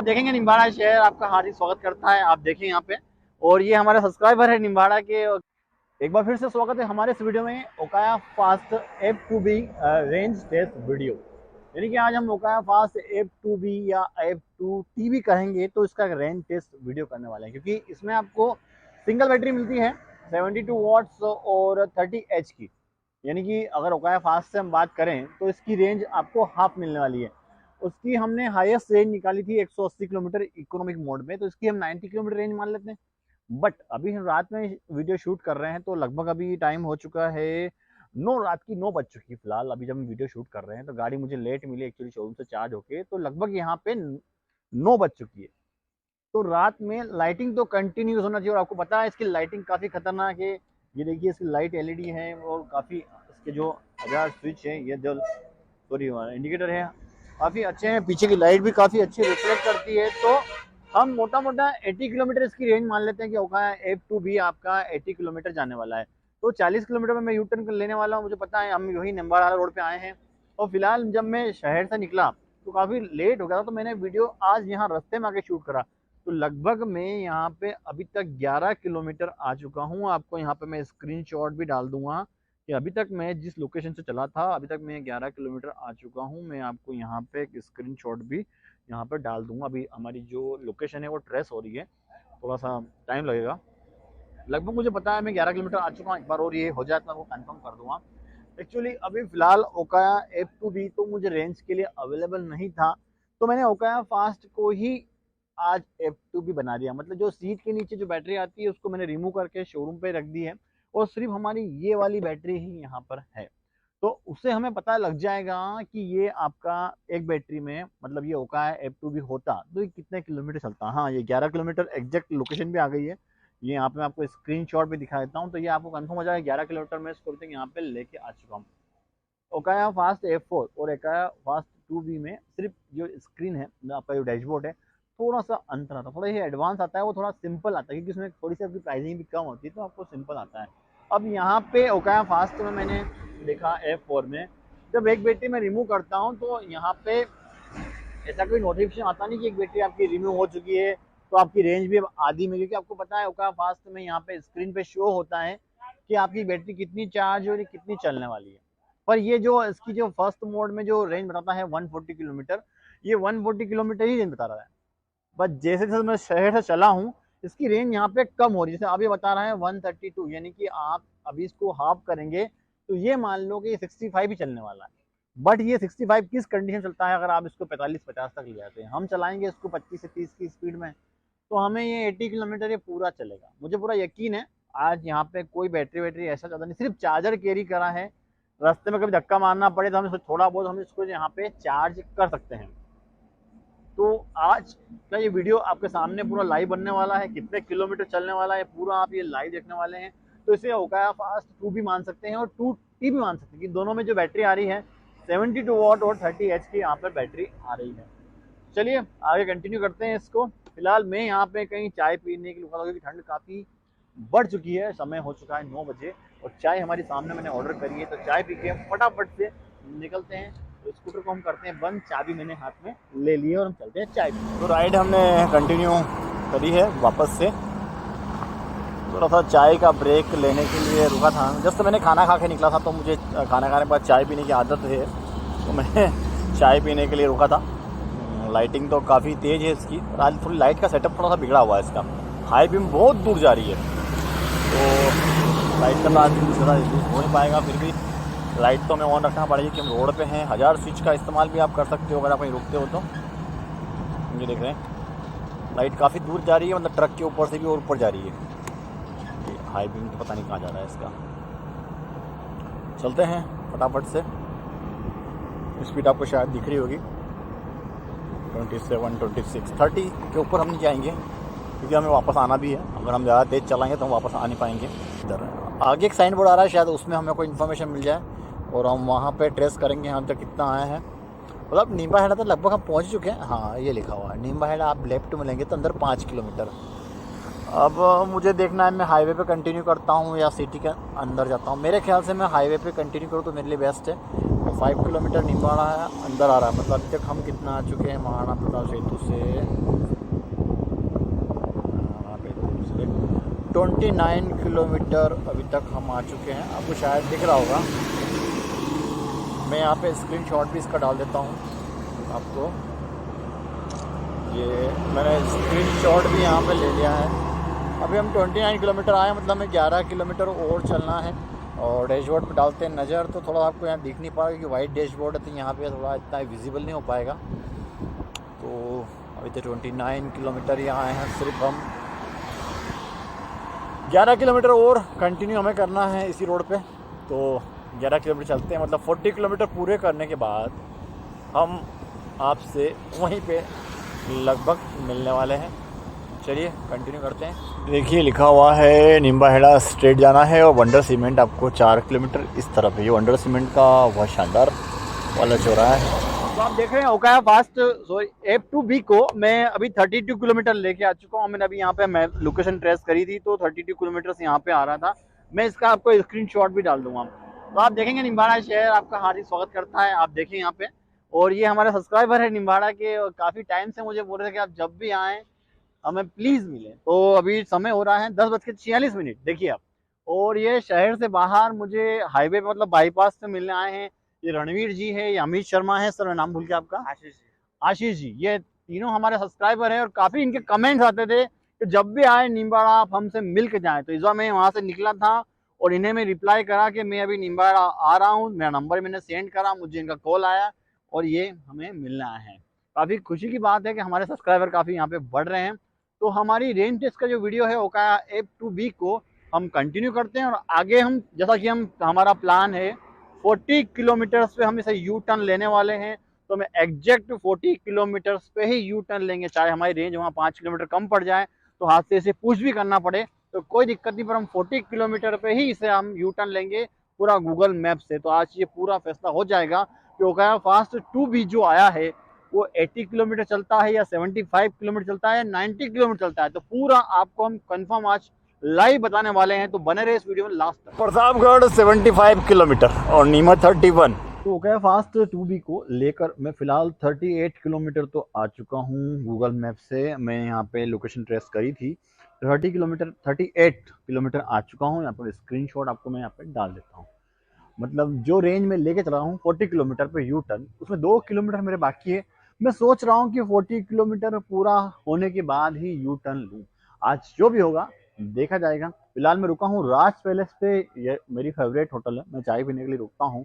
देखेंगे निम्बाड़ा शहर आपका हार्दिक स्वागत करता है। आप देखें यहाँ पे, और ये हमारे सब्सक्राइबर है निम्बाड़ा के। एक बार फिर से स्वागत है हमारे इस वीडियो में Okaya fast F2B range test video. यानी कि आज हम ओकाया फास्ट F2B या F2TB कहेंगे तो इसका रेंज टेस्ट वीडियो करने वाले हैं, क्योंकि इसमें आपको सिंगल बैटरी मिलती है 72 वाट्स और 30 एच की। यानी कि अगर ओकाया फास्ट से हम बात करें तो इसकी रेंज आपको हाफ मिलने वाली है। उसकी हमने हाईएस्ट रेंज निकाली थी 180 किलोमीटर इकोनॉमिक मोड में, तो इसकी हम 90 किलोमीटर रेंज मान लेते हैं। बट अभी हम रात में वीडियो शूट कर रहे हैं तो लगभग अभी टाइम हो चुका है रात की 9 बज चुकी है फिलहाल। अभी जब हम वीडियो शूट कर रहे हैं तो गाड़ी मुझे लेट मिली एक्चुअली शोरूम से चार्ज होके, तो लगभग यहाँ पे 9 बज चुकी है। तो रात में लाइटिंग तो कंटिन्यूस होना चाहिए, और आपको पता है इसकी लाइटिंग काफ़ी खतरनाक है। ये देखिए इसकी लाइट एलईडी है, और काफ़ी इसके जो हजार स्विच है, ये जो सॉरी इंडिकेटर है काफ़ी अच्छे हैं। पीछे की लाइट भी काफ़ी अच्छी रिफ्लेक्ट करती है। तो हम मोटा मोटा 80 किलोमीटर इसकी रेंज मान लेते हैं कि ओकाया F2B आपका 80 किलोमीटर जाने वाला है। तो 40 किलोमीटर में मैं यू टर्न लेने वाला हूँ। मुझे पता है हम यही निम्बाड़ा रोड पे आए हैं, और फिलहाल जब मैं शहर से निकला तो काफ़ी लेट हो गया था, तो मैंने वीडियो आज यहाँ रास्ते में आके शूट करा। तो लगभग मैं यहाँ पे अभी तक 11 किलोमीटर आ चुका हूँ। आपको यहाँ पे मैं स्क्रीनशॉट भी डाल दूंगा कि अभी तक मैं जिस लोकेशन से चला था अभी तक मैं 11 किलोमीटर आ चुका हूँ। मैं आपको यहाँ पे एक स्क्रीनशॉट भी यहाँ पर डाल दूंगा। अभी हमारी जो लोकेशन है वो ट्रेस हो रही है, थोड़ा सा टाइम लगेगा। लगभग मुझे पता है मैं 11 किलोमीटर आ चुका हूँ। एक बार और ये हो जाए तो मैं वो कंफर्म कर दूंगा। एक्चुअली अभी फिलहाल ओकाया F2B तो मुझे रेंज के लिए अवेलेबल नहीं था, तो मैंने ओकाया फास्ट को ही आज F2B बना दिया। मतलब जो सीट के नीचे जो बैटरी आती है उसको मैंने रिमूव करके शोरूम पे रख दी है, और सिर्फ हमारी ये वाली बैटरी ही यहाँ पर है। तो उससे हमें पता लग जाएगा कि ये आपका एक बैटरी में, मतलब ये ओकाया F2B होता तो ये कितने किलोमीटर चलता। हाँ, ये 11 किलोमीटर एग्जैक्ट लोकेशन भी आ गई है। ये यहाँ पे मैं आपको स्क्रीनशॉट भी दिखा देता हूँ, तो ये आपको कंफर्म हो जाएगा 11 किलोमीटर में इसको यहाँ पे लेके आ चुका हूँ। ओकाया फास्ट F4 और ओकाया फास्ट 2B में सिर्फ जो स्क्रीन है, आपका जो डैशबोर्ड है, थोड़ा सा अंतर आता है। थोड़ा ये एडवांस आता है, वो थोड़ा सिंपल आता है, क्योंकि उसमें थोड़ी सी आपकी प्राइसिंग भी कम होती है, तो आपको सिंपल आता है। अब यहाँ पे ओकाया फास्ट में मैंने देखा F4 में जब एक बैटरी में रिमूव करता हूँ तो यहाँ पे ऐसा कोई नोटिफिकेशन आता नहीं कि एक बैटरी आपकी रिमूव हो चुकी है तो आपकी रेंज भी अब आधी में। क्योंकि आपको पता है ओकाया फास्ट में यहाँ पे स्क्रीन पे शो होता है कि आपकी बैटरी कितनी चार्ज और कितनी चलने वाली है। पर ये जो इसकी जो फर्स्ट मोड में जो रेंज बताता है 140 किलोमीटर, ये 140 किलोमीटर ही रेंज बता रहा है। बस जैसे जैसे मैं शहर से चला हूँ इसकी रेंज यहाँ पे कम हो रही है। जैसे अभी बता रहा है 132, यानी कि आप अभी इसको हाफ करेंगे तो ये मान लो कि 65 ही चलने वाला है। बट ये 65 किस कंडीशन चलता है अगर आप इसको 45-50 तक ले जाते हैं। हम चलाएंगे इसको 25 से 30 की स्पीड में, तो हमें ये 80 किलोमीटर ये पूरा चलेगा। मुझे पूरा यकीन है आज यहाँ पे कोई बैटरी ऐसा ज़्यादा नहीं, सिर्फ चार्जर कैरी करा है। रास्ते में कभी धक्का मारना पड़े तो हम इसको थोड़ा बहुत हम इसको यहाँ पे चार्ज कर सकते हैं। तो आज का ये वीडियो आपके सामने पूरा लाइव बनने वाला है, कितने किलोमीटर चलने वाला है पूरा आप ये लाइव देखने वाले हैं। तो इसे ओकाया फास्ट 2 भी मान सकते हैं और 2T भी मान सकते हैं, कि दोनों में जो बैटरी आ रही है 72 वाट और 30 एच की यहाँ पर बैटरी आ रही है। चलिए आगे कंटिन्यू करते हैं इसको। फिलहाल मैं यहाँ पे कहीं चाय पीने की रुका, क्योंकि ठंड काफ़ी बढ़ चुकी है। समय हो चुका है 9 बजे और चाय हमारी सामने मैंने ऑर्डर करी है, तो चाय पी के फटाफट से निकलते हैं। तो स्कूटर को हम करते हैं बंद, चाबी मैंने हाथ में ले ली है और हम चलते हैं चाय पी। तो राइड हमने कंटिन्यू करी है वापस से। थोड़ा सा चाय का ब्रेक लेने के लिए रुका था। जस्ट मैंने खाना खा के निकला था, तो मुझे खाना खाने के बाद चाय पीने की आदत है, तो मैं चाय पीने के लिए रुका था। लाइटिंग तो काफ़ी तेज़ है इसकी, और आज थोड़ी लाइट का सेटअप थोड़ा सा बिगड़ा हुआ है इसका। हाई बीम बहुत दूर जा रही है, तो लाइट का तो आज ज़्यादा यूज़ हो नहीं पाएगा। फिर भी लाइट तो हमें ऑन रखना पड़ेगी कि हम रोड पे हैं। 1000 स्विच का इस्तेमाल भी आप कर सकते हो अगर आप कहीं रुकते हो तो। ये देख रहे हैं लाइट काफ़ी दूर जा रही है, मतलब ट्रक के ऊपर से भी और ऊपर जा रही है। हाई बीम तो पता नहीं कहाँ जा रहा है इसका। चलते हैं फटाफट से। स्पीड आपको शायद दिख रही होगी 27, 26, 30 के ऊपर हम नहीं जाएंगे, क्योंकि हमें वापस आना भी है। अगर हम ज़्यादा तेज़ चलाएंगे तो हम वापस आ नहीं पाएंगे। इधर आगे एक साइन बोर्ड आ रहा है, शायद उसमें हमें कोई इन्फॉर्मेशन मिल जाए और हम वहाँ पे ट्रेस करेंगे हम तक कितना आए हैं। मतलब निम्बाहेड़ा तो लगभग हम पहुँच चुके हैं। हाँ, ये लिखा हुआ है निम्बाहेड़ा। आप लेफ्ट में लेंगे तो अंदर 5 किलोमीटर। अब मुझे देखना है मैं हाईवे पे कंटिन्यू करता हूँ या सिटी के अंदर जाता हूँ। मेरे ख्याल से मैं हाईवे पे कंटिन्यू करूँ तो मेरे लिए बेस्ट है। तो 5 किलोमीटर निम्बाड़ा है, अंदर आ रहा है। मतलब अभी तक हम कितना आ चुके हैं महाराणा प्रताप सेतु से 29 किलोमीटर अभी तक हम आ चुके हैं। आपको शायद दिख रहा होगा, मैं यहाँ पे स्क्रीनशॉट भी इसका डाल देता हूँ आपको। ये मैंने स्क्रीनशॉट भी यहाँ पे ले लिया है। अभी हम 29 किलोमीटर आए, मतलब हमें 11 किलोमीटर और चलना है। और डैशबोर्ड पे डालते हैं नज़र तो थोड़ा आपको यहाँ दिख नहीं पाएगा क्योंकि वाइट डैशबोर्ड है, तो यहाँ पे थोड़ा इतना विजिबल नहीं हो पाएगा। तो अभी तो 29 किलोमीटर यहाँ आए हैं, सिर्फ हम 11 किलोमीटर और कंटिन्यू हमें करना है इसी रोड पे। तो 11 किलोमीटर चलते हैं, मतलब 40 किलोमीटर पूरे करने के बाद हम आपसे वहीं पे लगभग मिलने वाले हैं। चलिए कंटिन्यू करते हैं। देखिए लिखा हुआ है निम्बाहेड़ा स्ट्रेट जाना है और वंडर सीमेंट आपको 4 किलोमीटर इस तरफ है। ये वंडर सीमेंट का बहुत शानदार वाला चौराहा है। तो आप देख रहे हैं ओकाया फास्ट F2B को मैं अभी 32 किलोमीटर लेके आ चुका हूँ। मैंने अभी यहाँ पे मैं लोकेशन ट्रेस करी थी तो 32 किलोमीटर से यहाँ पे आ रहा था। मैं इसका आपको स्क्रीनशॉट भी डाल दूंगा। तो आप देखेंगे निम्बाड़ा शहर आपका हार्दिक स्वागत करता है। आप देखें यहाँ पे, और ये हमारे सब्सक्राइबर है निम्बाड़ा के, और काफ़ी टाइम से मुझे बोल रहे थे कि आप जब भी आएँ हमें प्लीज़ मिले। तो अभी समय हो रहा है 10:46। देखिए आप, और ये शहर से बाहर मुझे हाईवे पे मतलब बाईपास से मिलने आए हैं। ये रणवीर जी है, ये अमित शर्मा है, सर नाम भूल के आपका, आशीष जी। ये तीनों हमारे सब्सक्राइबर हैं और काफ़ी इनके कमेंट्स आते थे कि जब भी आए निम्बाड़ा आप हमसे मिल के जाएँ। तो इस बार मैं वहाँ से निकला था और इन्हें मैं रिप्लाई करा कि मैं अभी निम्बाड़ा आ रहा हूँ, मेरा नंबर मैंने सेंड करा, मुझे इनका कॉल आया और ये हमें मिलने आए हैं। काफ़ी खुशी की बात है कि हमारे सब्सक्राइबर काफ़ी यहाँ पे बढ़ रहे हैं। तो हमारी रेंज टेस्ट का जो वीडियो है ओकाया F2B को हम कंटिन्यू करते हैं और आगे हम जैसा कि हमारा प्लान है 40 किलोमीटर्स पे हम इसे यू टर्न लेने वाले हैं। तो हम एग्जैक्ट 40 किलोमीटर्स पे ही यू टर्न लेंगे, चाहे हमारी रेंज वहाँ 5 किलोमीटर कम पड़ जाए तो हाथ से इसे पुश भी करना पड़े तो कोई दिक्कत नहीं, पर हम 40 किलोमीटर पे ही इसे हम यू टर्न लेंगे पूरा गूगल मैप से। तो आज ये पूरा फैसला हो जाएगा कि ओकाया फास्ट 2B जो आया है वो 80 किलोमीटर चलता है या 75 किलोमीटर चलता है या 90 किलोमीटर चलता है। तो पूरा आपको हम कंफर्म आज लाइव बताने वाले हैं, तो बने रहे इस वीडियो में लास्ट तक। प्रतापगढ़ 75 किलोमीटर और नीमच 31। तो ओकाया फास्ट 2B को लेकर मैं फिलहाल 38 किलोमीटर तो आ चुका हूँ गूगल मैप से। मैं यहाँ पे लोकेशन ट्रेस करी थी, 38 किलोमीटर आ चुका हूँ। यहाँ पर स्क्रीनशॉट आपको मैं यहाँ पे डाल देता हूँ। मतलब जो रेंज में लेके चला हूँ 40 किलोमीटर पे यू टर्न, उसमें 2 किलोमीटर मेरे बाकी है। मैं सोच रहा हूँ कि 40 किलोमीटर पूरा होने के बाद ही यू टर्न लूँ। आज जो भी होगा देखा जाएगा। फिलहाल मैं रुका हूँ राज पैलेस पे, ये मेरी फेवरेट होटल है, मैं चाय पीने के लिए रुकता हूँ।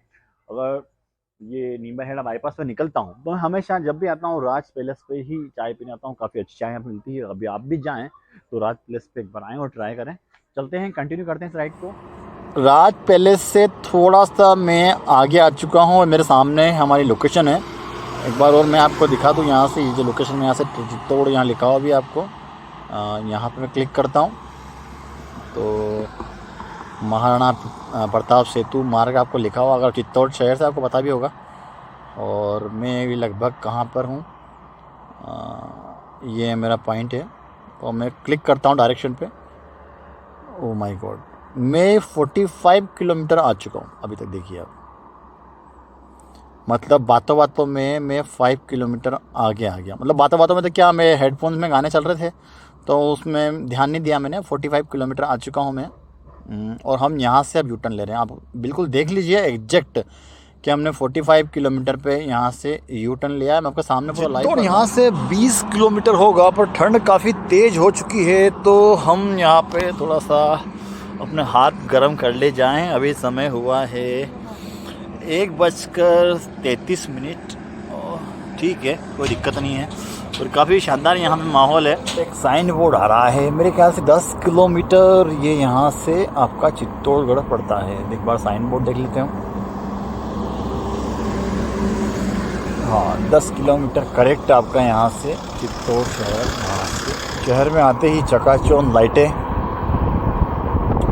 अगर ये निम्बाहेड़ा बाईपास पे निकलता हूँ तो हमेशा जब भी आता हूँ राज पैलेस पे ही चाय पीने आता हूँ। काफ़ी अच्छी चाय यहाँ पे मिलती है। अभी आप भी जाएँ तो राज पैलेस पे एक बार आएँ और ट्राई करें। चलते हैं, कंटिन्यू करते हैं इस राइड को। राज पैलेस से थोड़ा सा मैं आगे आ चुका हूँ और मेरे सामने हमारी लोकेशन है। एक बार और मैं आपको दिखा दूँ यहाँ से, ये जो लोकेशन में यहाँ से चित्तौड़ यहाँ लिखा हुआ भी आपको, यहाँ पे मैं क्लिक करता हूँ तो महाराणा प्रताप सेतु मार्ग आपको लिखा हुआ, अगर चित्तौड़ शहर से आपको पता भी होगा। और मैं भी लगभग कहाँ पर हूँ, ये मेरा पॉइंट है। तो मैं क्लिक करता हूँ डायरेक्शन पे। ओह माय गॉड, मैं 45 किलोमीटर आ चुका हूँ अभी तक। देखिए आप, मतलब बातों बातों में मैं 5 किलोमीटर आगे आ गया। मतलब बातों बातों में तो क्या, मेरे हेडफोन्स में गाने चल रहे थे तो उसमें ध्यान नहीं दिया मैंने। 45 किलोमीटर आ चुका हूँ मैं। और हम यहाँ से अब यू टर्न ले रहे हैं। आप बिल्कुल देख लीजिए एग्जैक्ट कि हमने 45 किलोमीटर पे यहाँ से यू टर्न लिया है। मैं आपके सामने पूरा लाइव, तो यहाँ से 20 किलोमीटर होगा पर ठंड काफ़ी तेज़ हो चुकी है। तो हम यहाँ पे थोड़ा सा अपने हाथ गर्म कर ले जाएं। अभी समय हुआ है 1:33। ठीक है, कोई दिक्कत नहीं है और काफ़ी शानदार यहाँ पे माहौल है। एक साइन बोर्ड आ रहा है, मेरे ख्याल से 10 किलोमीटर ये यहाँ से आपका चित्तौड़गढ़ पड़ता है। एक बार साइन बोर्ड देख लेते हैं। हाँ, 10 किलोमीटर करेक्ट आपका यहाँ से चित्तौड़ शहर। यहाँ से शहर में आते ही चकाचौंध लाइटें,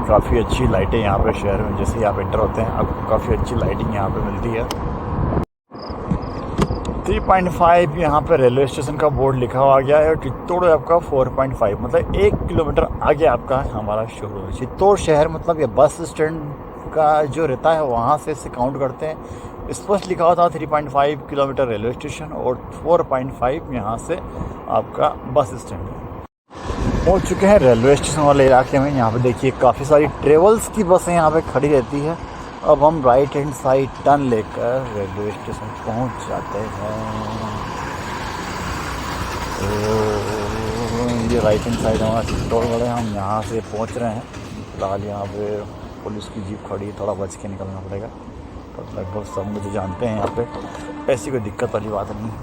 काफ़ी अच्छी लाइटें यहाँ पे शहर में। जैसे ही आप एंटर होते हैं आपको काफ़ी अच्छी लाइटिंग यहाँ पे मिलती है। 3.5 यहाँ पे रेलवे स्टेशन का बोर्ड लिखा हुआ गया है। और चित्तौड़ आपका 4.5, मतलब 1 किलोमीटर आगे आपका हमारा शोरूम है। चित्तौड़ शहर मतलब ये बस स्टैंड का जो रहता है वहाँ से इसे काउंट करते हैं। स्पष्ट लिखा हुआ था 3.5 किलोमीटर रेलवे स्टेशन और 4.5 यहाँ से आपका बस स्टैंड है। पहुंच चुके हैं रेलवे स्टेशन वाले इलाके में। यहाँ पे देखिए काफ़ी सारी ट्रेवल्स की बसें यहाँ पे खड़ी रहती है। अब हम राइट हैंड साइड टर्न लेकर रेलवे स्टेशन पहुंच जाते हैं। तो ये राइट हैंड साइड हमारा चित्तौड़गढ़ है। हम यहाँ से पहुँच रहे हैं। फिलहाल यहाँ पे पुलिस की जीप खड़ी है, थोड़ा बच के निकलना पड़ेगा। तो लगभग सब मुझे जानते हैं, यहाँ पे ऐसी कोई दिक्कत वाली बात नहीं है।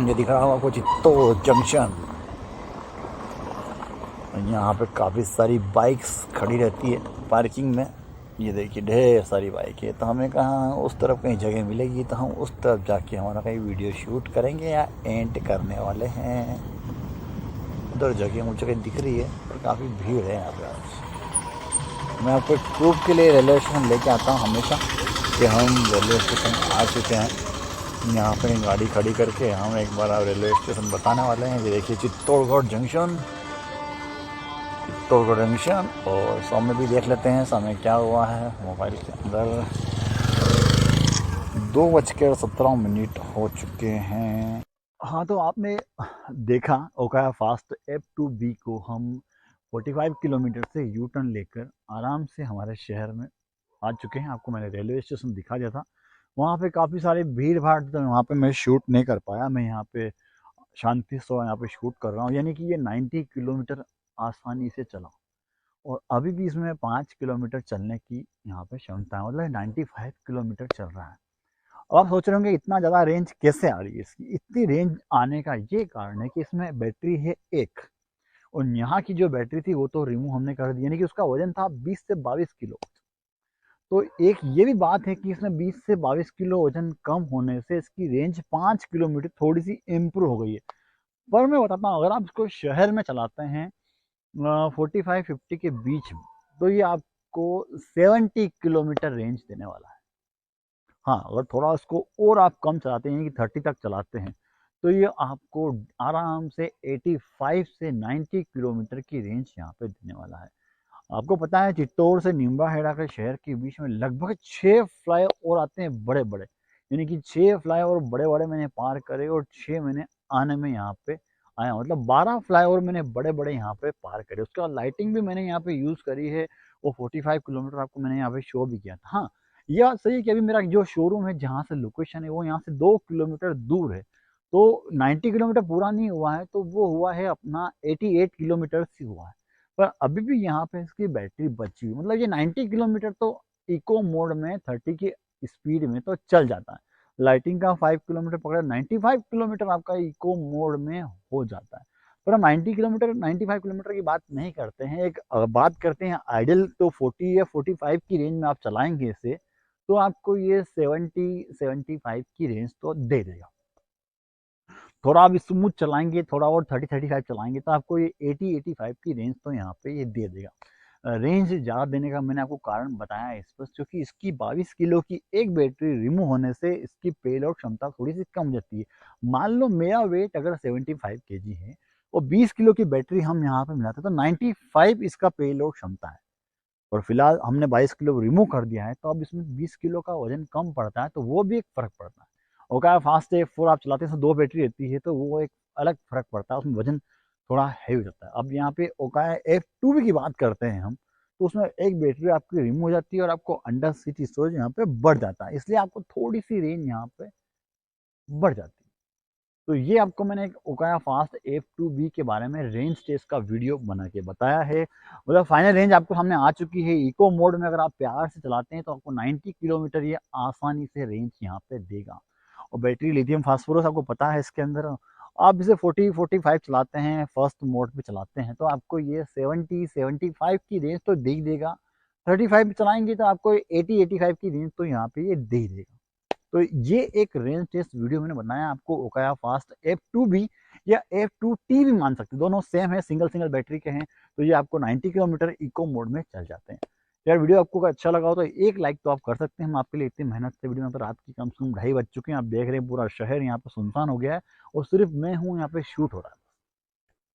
ये दिख रहा है आपको चित्तौड़ जंक्शन। यहाँ पे काफ़ी सारी बाइक्स खड़ी रहती है पार्किंग में। ये देखिए ढेर सारी बाइक है। तो हमें कहाँ उस तरफ कहीं जगह मिलेगी तो हम उस तरफ जाके हमारा कहीं वीडियो शूट करेंगे या एंड करने वाले हैं। उधर जगह मुझे कहीं दिख रही है पर काफ़ी भीड़ है यहाँ पे आज। मैं आपको प्रूफ के लिए रेलवे स्टेशन लेके आता हूँ हमेशा कि हम रेलवे स्टेशन आ चुके हैं। यहाँ पे गाड़ी खड़ी करके हम एक बार रेलवे स्टेशन बताने वाले हैं। ये देखिए चित्तौड़गढ़ जंक्शन, चित्तौड़गढ़ जंक्शन। और सामने भी देख लेते हैं सामने क्या हुआ है मोबाइल के अंदर। 2:17 हो चुके हैं। हाँ, तो आपने देखा ओकाया फास्ट F2B को हम 45 किलोमीटर से यू टर्न लेकर आराम से हमारे शहर में आ चुके हैं। आपको मैंने रेलवे स्टेशन दिखा दिया था। वहाँ पे काफ़ी सारी भीड़ भाड़, तो वहाँ पे मैं शूट नहीं कर पाया। मैं यहाँ पे शांति से यहाँ पे शूट कर रहा हूँ। यानी कि ये 90 किलोमीटर आसानी से चला और अभी भी इसमें 5 किलोमीटर चलने की यहाँ पे क्षमता है, मतलब 95 किलोमीटर चल रहा है। अब आप सोच रहे होंगे इतना ज़्यादा रेंज कैसे आ रही है इसकी। इतनी रेंज आने का ये कारण है कि इसमें बैटरी है एक, और यहाँ की जो बैटरी थी वो तो रिमूव हमने कर दी, यानी कि उसका वजन था 20 से 22 किलो। तो एक ये भी बात है कि इसमें 20 से 22 किलो वजन कम होने से इसकी रेंज 5 किलोमीटर थोड़ी सी इम्प्रूव हो गई है। पर मैं बताता हूँ, अगर आप इसको शहर में चलाते हैं 45-50 के बीच में, तो ये आपको 70 किलोमीटर रेंज देने वाला है। हाँ, अगर थोड़ा इसको और आप कम चलाते हैं कि 30 तक चलाते हैं, तो ये आपको आराम से 85 से 90 किलोमीटर की रेंज यहाँ पे देने वाला है। आपको पता है चित्तौड़ से निम्बाहेड़ा के शहर के बीच में लगभग 6 फ्लाईओवर आते हैं बड़े बड़े, यानी कि 6 फ्लाईओवर बड़े बड़े मैंने पार करे और 6 मैंने आने में यहाँ पे आया, मतलब 12 फ्लाईओवर मैंने बड़े बड़े यहाँ पे पार करे। उसके बाद लाइटिंग भी मैंने यहाँ पे यूज़ करी है। वो 45 किलोमीटर आपको मैंने यहाँ पे शो भी किया था। हाँ, यह बात सही है कि अभी मेरा जो शोरूम है जहाँ से लोकेशन है वो यहाँ से 2 किलोमीटर दूर है। तो 90 किलोमीटर पूरा नहीं हुआ है, तो वो हुआ है अपना 88 किलोमीटर ही हुआ है। पर अभी भी यहाँ पे इसकी बैटरी बची हुई, मतलब ये 90 किलोमीटर तो इको मोड में 30 की स्पीड में तो चल जाता है। लाइटिंग का 5 किलोमीटर पकड़ा, 95 किलोमीटर आपका इको मोड में हो जाता है। पर हम 90 किलोमीटर 95 किलोमीटर की बात नहीं करते हैं, एक बात करते हैं आइडल। तो 40 या 45 की रेंज में आप चलाएंगे इसे तो आपको ये 70-75 की रेंज तो दे देगा। थोड़ा आप स्मूथ चलाएंगे, थोड़ा और 30-35 चलाएंगे तो आपको ये 80-85 की रेंज तो यहाँ पे ये दे देगा। रेंज ज़्यादा देने का मैंने आपको कारण बताया है स्पष्ट, क्योंकि इसकी 22 किलो की एक बैटरी रिमूव होने से इसकी पेलोड क्षमता थोड़ी सी कम हो जाती है। मान लो मेरा वेट अगर 75 kg है और 20 किलो की बैटरी हम यहाँ पे मिलाते हैं तो 95 इसका पेलोड क्षमता है। और फिलहाल हमने 22 किलो रिमूव कर दिया है, तो अब इसमें 20 किलो का वजन कम पड़ता है, तो वो भी एक फ़र्क पड़ता है। ओकाया फास्ट F4 आप चलाते हैं तो 2 बैटरी रहती है, तो वो एक अलग फ़र्क पड़ता है, उसमें वजन थोड़ा हैवी हो जाता है। अब यहाँ पे ओकाया F2B की बात करते हैं हम, तो उसमें एक बैटरी आपकी रिमूव हो जाती है और आपको अंडर सीट स्टोरेज यहाँ पे बढ़ जाता है, इसलिए आपको थोड़ी सी रेंज यहाँ पे बढ़ जाती है। तो ये आपको मैंने एक ओकाया फास्ट F2B के बारे में रेंज टेस्ट का वीडियो बना के बताया है। मतलब फाइनल रेंज आपको सामने आ चुकी है। इको मोड में अगर आप प्यार से चलाते हैं तो आपको 90 किलोमीटर ये आसानी से रेंज यहाँ पे देगा। और बैटरी लिथियम फास्फोरस आपको पता है इसके अंदर। आप इसे 40-45 चलाते हैं, फर्स्ट मोड पे चलाते हैं तो आपको ये 70-75 की रेंज तो दे ही देगा। 35 पे चलाएंगे तो आपको 80-85 की रेंज तो यहाँ पे ये दे ही देगा। तो ये एक रेंज टेस्ट वीडियो मैंने बनाया आपको ओकाया फास्ट F2B या F2T भी मान सकते हैं, दोनों सेम है, सिंगल सिंगल बैटरी के हैं। तो ये आपको 90 किलोमीटर इको मोड में चल जाते हैं। यार वीडियो आपको अच्छा लगा हो तो एक लाइक तो आप कर सकते हैं। हम आपके लिए इतनी मेहनत से वीडियो, यहाँ पर रात की कम से कम 2:30 बज चुके हैं। आप देख रहे हैं पूरा शहर यहाँ पर सुनसान हो गया है और सिर्फ मैं हूँ यहाँ पे शूट हो रहा है।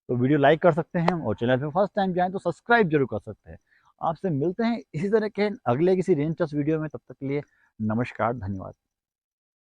तो वीडियो लाइक कर सकते हैं और चैनल पे फर्स्ट टाइम जाएं तो सब्सक्राइब जरूर कर सकते हैं। आपसे मिलते हैं इसी तरह के अगले किसी रेंज टेस्ट वीडियो में, तब तक के लिए नमस्कार, धन्यवाद।